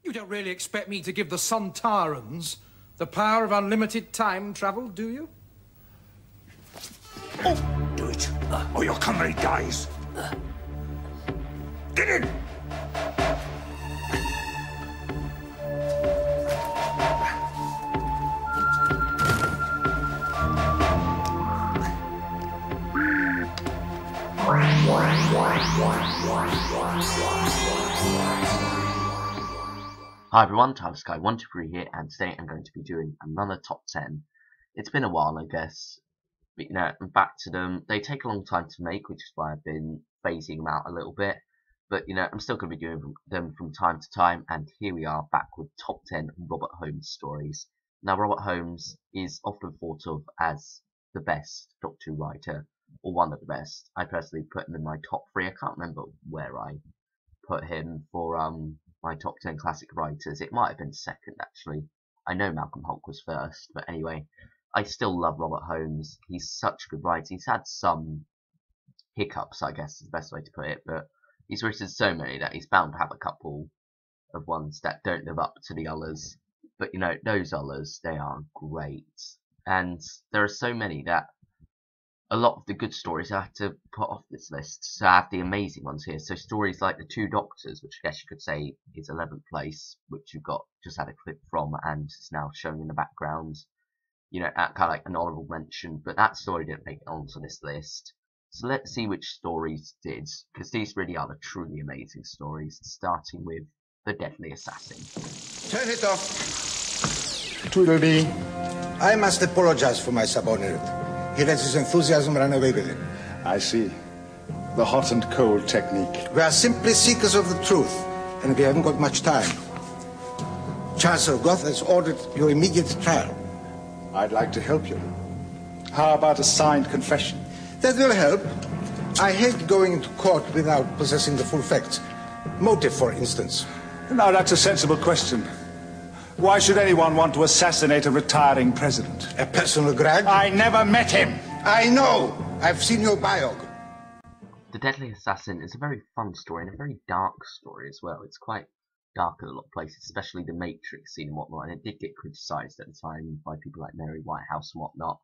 You don't really expect me to give the Suntarans the power of unlimited time travel, do you? Oh, do it, or your company dies. Get in! Hi everyone, TilerSky123 here, and today I'm going to be doing another top 10. It's been a while, I guess, but you know, I'm back to them. They take a long time to make, which is why I've been phasing them out a little bit, but you know, I'm still going to be doing them from time to time, and here we are back with top 10 Robert Holmes stories. Now, Robert Holmes is often thought of as the best Doctor Who writer, or one of the best. I personally put him in my top 3. I can't remember where I put him for my top 10 classic writers. It might have been second, actually. I know Malcolm Holt was first, but anyway, I still love Robert Holmes. He's such a good writer. He's had some hiccups, I guess is the best way to put it, but he's written so many that he's bound to have a couple of ones that don't live up to the others. But you know, those others, they are great. And there are so many that a lot of the good stories I have to put off this list, so I have the amazing ones here. So stories like The Two Doctors, which I guess you could say is 11th place, which you've got just had a clip from and is now showing in the background. You know, kind of like an honourable mention, but that story didn't make it onto this list. So let's see which stories did, because these really are the truly amazing stories, starting with The Deadly Assassin. Turn it off. Tweedledee. I must apologize for my subordinate. He lets his enthusiasm run away with him. I see. The hot and cold technique. We are simply seekers of the truth, and we haven't got much time. Chancellor Goth has ordered your immediate trial. I'd like to help you. How about a signed confession? That will help. I hate going into court without possessing the full facts. Motive, for instance. Now, that's a sensible question. Why should anyone want to assassinate a retiring president? A personal grudge? I never met him. I know. I've seen your biog. The Deadly Assassin is a very fun story and a very dark story as well. It's quite dark in a lot of places, especially the Matrix scene and whatnot, and it did get criticised at the time by people like Mary Whitehouse and whatnot,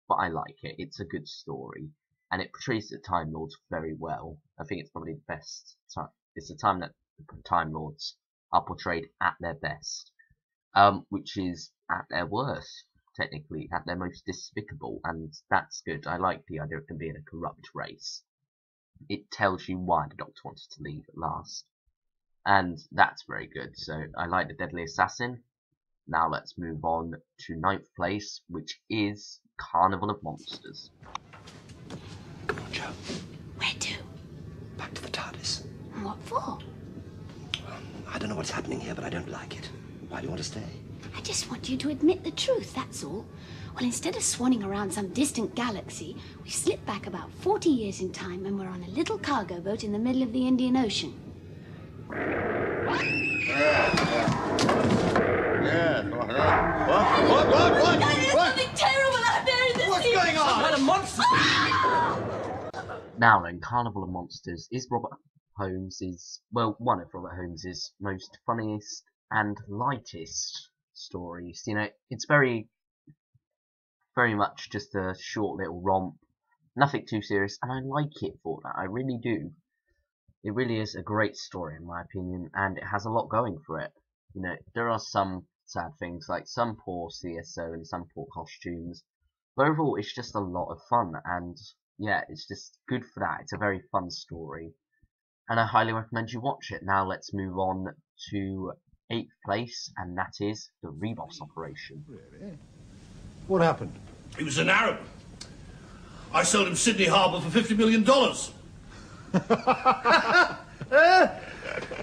but I like it. It's a good story, and it portrays the Time Lords very well. I think it's probably the best time. It's the time that the Time Lords are portrayed at their best. Which is at their worst, technically, at their most despicable, and that's good. I like the idea of them being a corrupt race. It tells you why the Doctor wants to leave at last, and that's very good. So I like The Deadly Assassin. Now let's move on to 9th place, which is Carnival of Monsters. Joe. Where to? Back to the TARDIS. What for? I don't know what's happening here, but I don't like it. Why do you want to stay? I just want you to admit the truth, that's all. Well, instead of swanning around some distant galaxy, we slipped back about 40 years in time and we're on a little cargo boat in the middle of the Indian Ocean. What? There's something terrible out there in the sea! What's going on? What a monster! Now then, Carnival of Monsters is Robert Holmes's, well, one of Robert Holmes's most funniest and lightest stories. You know, it's very much just a short little romp, nothing too serious, and I like it for that. I really do. It really is a great story in my opinion, and it has a lot going for it. You know, there are some sad things, like some poor CSO and some poor costumes, but overall it's just a lot of fun, and yeah, it's just good for that. It's a very fun story, and I highly recommend you watch it. Now let's move on to 8th place, and that is the Rebos operation. Really? What happened? He was an Arab. I sold him Sydney Harbour for $50 million.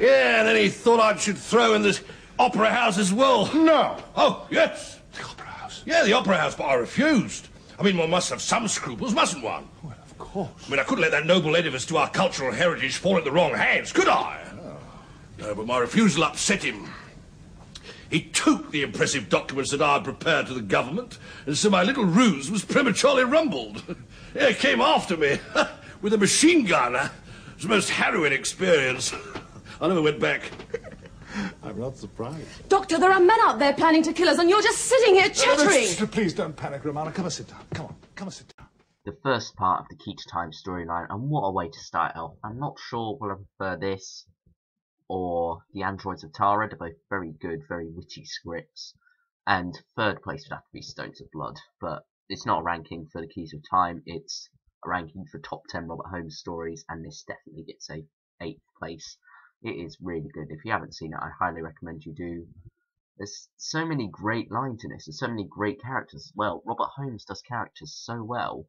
Yeah, and then he thought I should throw in this opera house as well. No. Oh, yes. The Opera House. Yeah, the opera house, but I refused. I mean, one must have some scruples, mustn't one? Well, of course. I mean, I couldn't let that noble edifice to our cultural heritage fall in the wrong hands, could I? Oh. No, but my refusal upset him. He took the impressive documents that I had prepared to the government, and so my little ruse was prematurely rumbled. He came after me with a machine gun. It was the most harrowing experience. I never went back. I'm I'm not surprised. Doctor, there are men out there planning to kill us, and you're just sitting here chattering. Please don't panic, Romana. Come and sit down. Come on, come and sit down. The first part of the Key to Time storyline, and what a way to start it off. I'm not sure whether I prefer this or The Androids of Tara. They're both very good, very witty scripts. And third place would have to be Stones of Blood. But it's not a ranking for the Keys of Time, it's a ranking for top 10 Robert Holmes stories, and this definitely gets a 8th place. It is really good. If you haven't seen it, I highly recommend you do. There's so many great lines in this, and so many great characters as well. Robert Holmes does characters so well.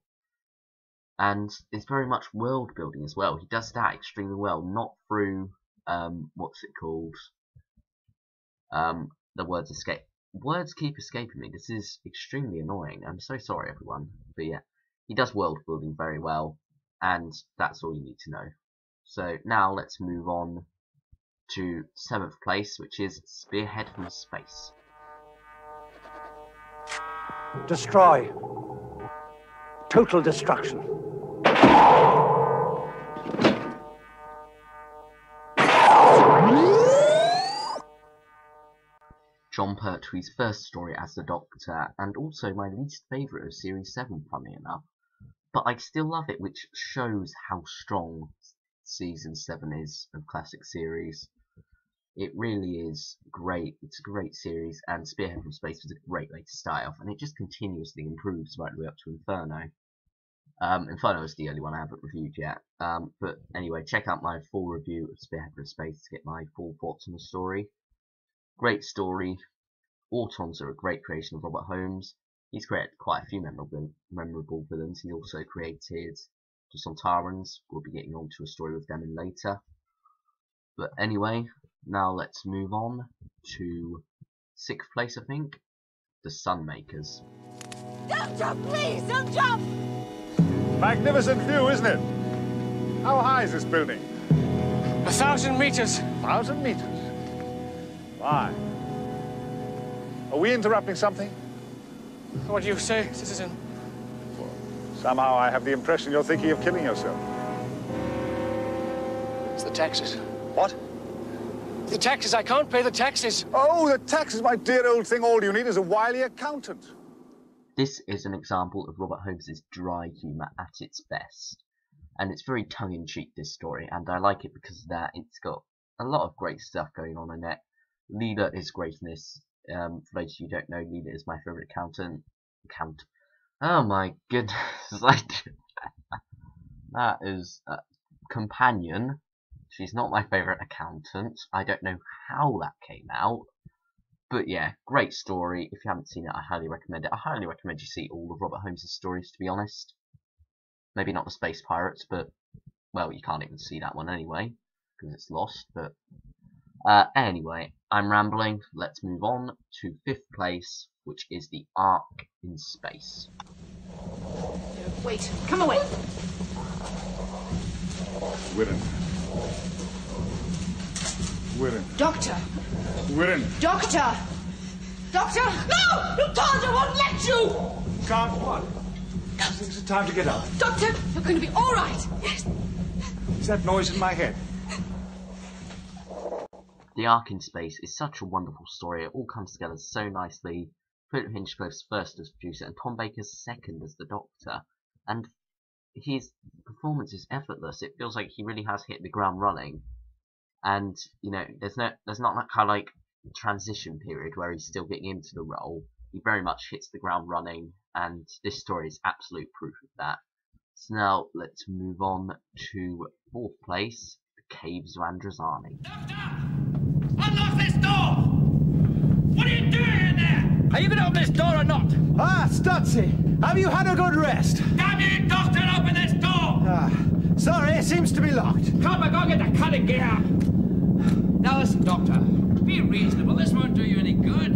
And it's very much world building as well. He does that extremely well, not through what's it called? The words keep escaping me. This is extremely annoying. I'm so sorry, everyone. But yeah, he does world building very well, and that's all you need to know. So now let's move on to 7th place, which is Spearhead from Space. Destroy. Total destruction. John Pertwee's first story as the Doctor, and also my least favourite of Series 7, funny enough. But I still love it, which shows how strong Season 7 is of classic series. It really is great. It's a great series, and Spearhead from Space was a great way to start off, and it just continuously improves right the way up to Inferno. Inferno is the only one I haven't reviewed yet. But anyway, check out my full review of Spearhead from Space to get my full thoughts on the story. Great story. Autons are a great creation of Robert Holmes. He's created quite a few memorable villains. He also created the Sontarans. We'll be getting on to a story with them in later. But anyway, now let's move on to 6th place, I think. The Sunmakers. Don't jump, please! Don't jump! Magnificent view, isn't it? How high is this building? 1,000 meters. 1,000 meters? Why? Are we interrupting something? What do you say, citizen? Well, somehow I have the impression you're thinking of killing yourself. It's the taxes. What? The taxes. I can't pay the taxes. Oh, the taxes, my dear old thing. All you need is a wily accountant. This is an example of Robert Holmes's dry humour at its best. And it's very tongue-in-cheek, this story, and I like it because of that. It's got a lot of great stuff going on in it. Leela is great in this. For those of you who don't know, Leela is my favourite accountant. Oh my goodness. Like, that is a companion. She's not my favourite accountant. I don't know how that came out. But yeah, great story. If you haven't seen it, I highly recommend it. I highly recommend you see all of Robert Holmes' stories, to be honest. Maybe not the Space Pirates, but, well, you can't even see that one anyway, because it's lost, but... anyway, I'm rambling. Let's move on to 5th place, which is The Ark in Space. Wait, come away. Willen. Willen. Doctor! Willen. Doctor! Doctor! No! You can't! I won't let you! Can't what? It's time to get up. Doctor, you're going to be all right. Yes. Is that noise in my head? The Ark in Space is such a wonderful story. It all comes together so nicely. Philip Hinchcliffe's first as producer and Tom Baker's second as the Doctor. And his performance is effortless. It feels like he really has hit the ground running. And, you know, there's not that kind of like transition period where he's still getting into the role. He very much hits the ground running, and this story is absolute proof of that. So now let's move on to 4th place, The Caves of Androzani. Doctor! Unlock this door! What are you doing in there? Are you going to open this door or not? Ah, Stutzy, have you had a good rest? Damn you, Doctor, open this door! Sorry, it seems to be locked. Come on, go get the cutting gear! Now listen, Doctor, be reasonable. This won't do you any good.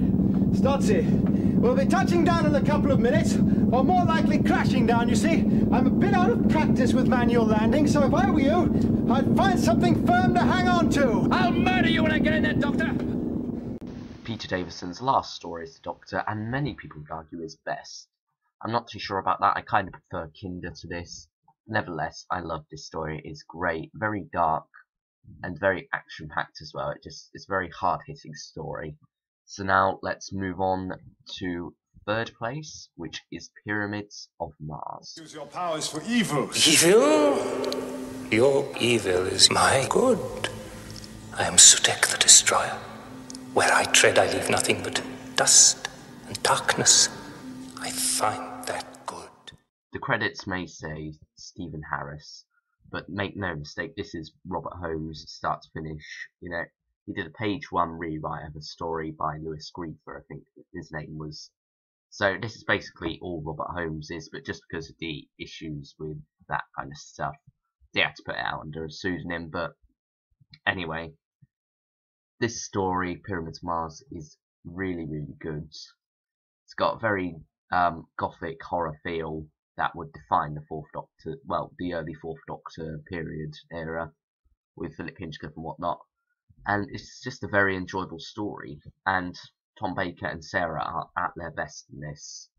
Stutzy, we'll be touching down in a couple of minutes, or more likely crashing down, you see. I'm a bit out of practice with manual landing, so if I were you, I'd find something firm to hang on to. I'll murder you when I get in there, Doctor! Peter Davison's last story is The Doctor, and many people would argue is best. I'm not too sure about that. I kind of prefer Kinder to this. Nevertheless, I love this story. It's great, very dark, and very action-packed as well. It's a very hard-hitting story. So now let's move on to third place, which is Pyramids of Mars. Use your powers for evil. Evil? Your evil is my good. I am Sutek the Destroyer. Where I tread, I leave nothing but dust and darkness. I find that good. The credits may say Stephen Harris, but make no mistake, this is Robert Holmes, start to finish. You know, he did a page one rewrite of a story by Louis Griefer, I think his name was. So this is basically all Robert Holmes is, but just because of the issues with that kind of stuff, they had to put it out under a pseudonym. But anyway, this story, Pyramids of Mars, is really, really good. It's got a very gothic horror feel that would define the Fourth Doctor, well, the early Fourth Doctor period era with Philip Hinchcliffe and whatnot. And it's just a very enjoyable story. And Tom Baker and Sarah are at their best in this.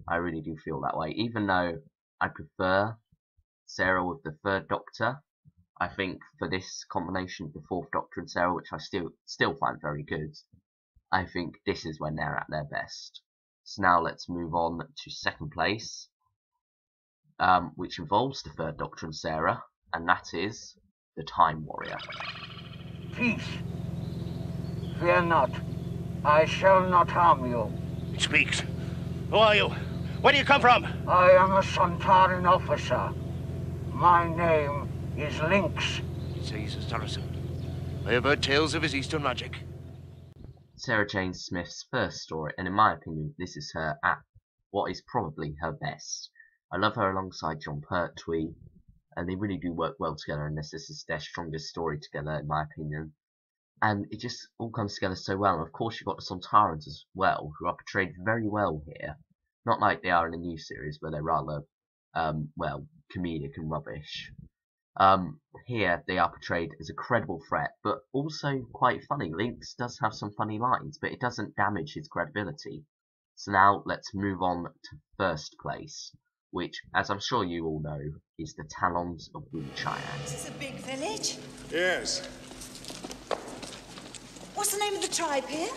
I really do feel that way. Even though I prefer Sarah with the Third Doctor, I think for this combination of the Fourth Doctor and Sarah, which I still find very good, I think this is when they're at their best. So now let's move on to second place, which involves the Third Doctor and Sarah, and that is the Time Warrior. Peace. Fear not. I shall not harm you. He speaks. Who are you? Where do you come from? I am a Sontaran officer. My name is Lynx. Say he's a Saracen. I have heard tales of his Eastern magic. Sarah Jane Smith's first story, and in my opinion, this is her at what is probably her best. I love her alongside John Pertwee, and they really do work well together in this. This is their strongest story together, in my opinion. And it just all comes together so well. And of course, you've got the Sontarans as well, who are portrayed very well here. Not like they are in the new series, where they're rather, well, comedic and rubbish. Here, they are portrayed as a credible threat, but also quite funny. Lynx does have some funny lines, but it doesn't damage his credibility. So now, let's move on to first place, which, as I'm sure you all know, is the Talons of Winchire. Is this a big village? Yes. What's the name of the tribe here?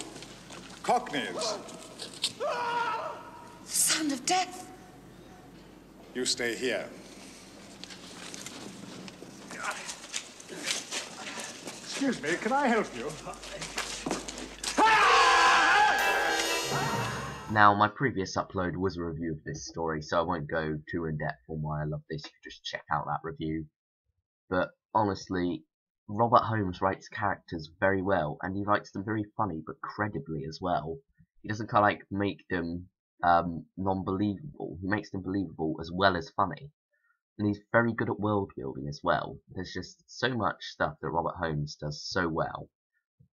Cockneys. The sound of death. You stay here. Excuse me, can I help you? Now, my previous upload was a review of this story, so I won't go too in-depth on why I love this. You can just check out that review. But honestly, Robert Holmes writes characters very well, and he writes them very funny, but credibly as well. He doesn't kind of like make them non-believable. He makes them believable as well as funny. And he's very good at world building as well. There's just so much stuff that Robert Holmes does so well.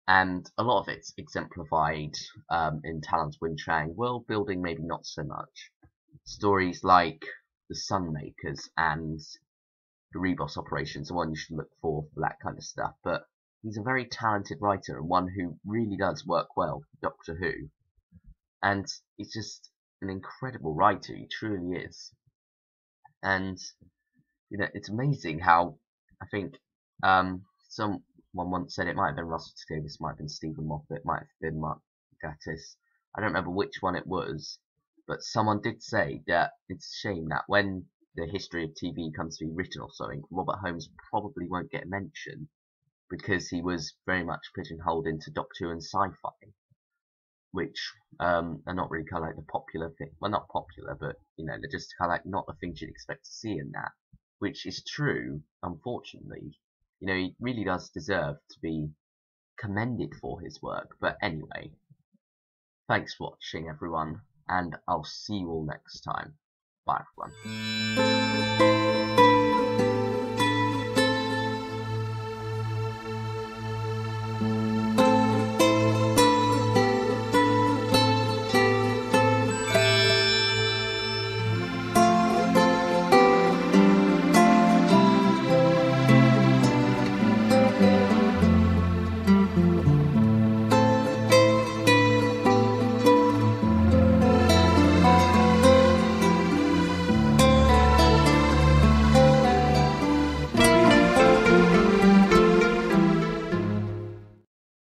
And a lot of it's exemplified in Talons Winchang. World building, maybe not so much. Stories like The Sunmakers and the Rebos operations are one you should look for that kind of stuff. But he's a very talented writer and one who really does work well for Doctor Who. And he's just an incredible writer. He truly is. And you know, it's amazing how I think someone once said, it might have been Russell T Davies, might have been Stephen Moffat, might have been Mark Gatiss. I don't remember which one it was, but someone did say that it's a shame that when the history of TV comes to be written or something, Robert Holmes probably won't get mentioned because he was very much pigeonholed into Doctor Who and sci-fi, which are not really kind of like the popular thing. Well, not popular, but you know, they're just kind of like not the things you'd expect to see in that, which is true, unfortunately. You know, he really does deserve to be commended for his work. But anyway, thanks for watching, everyone, and I'll see you all next time. Bye, everyone.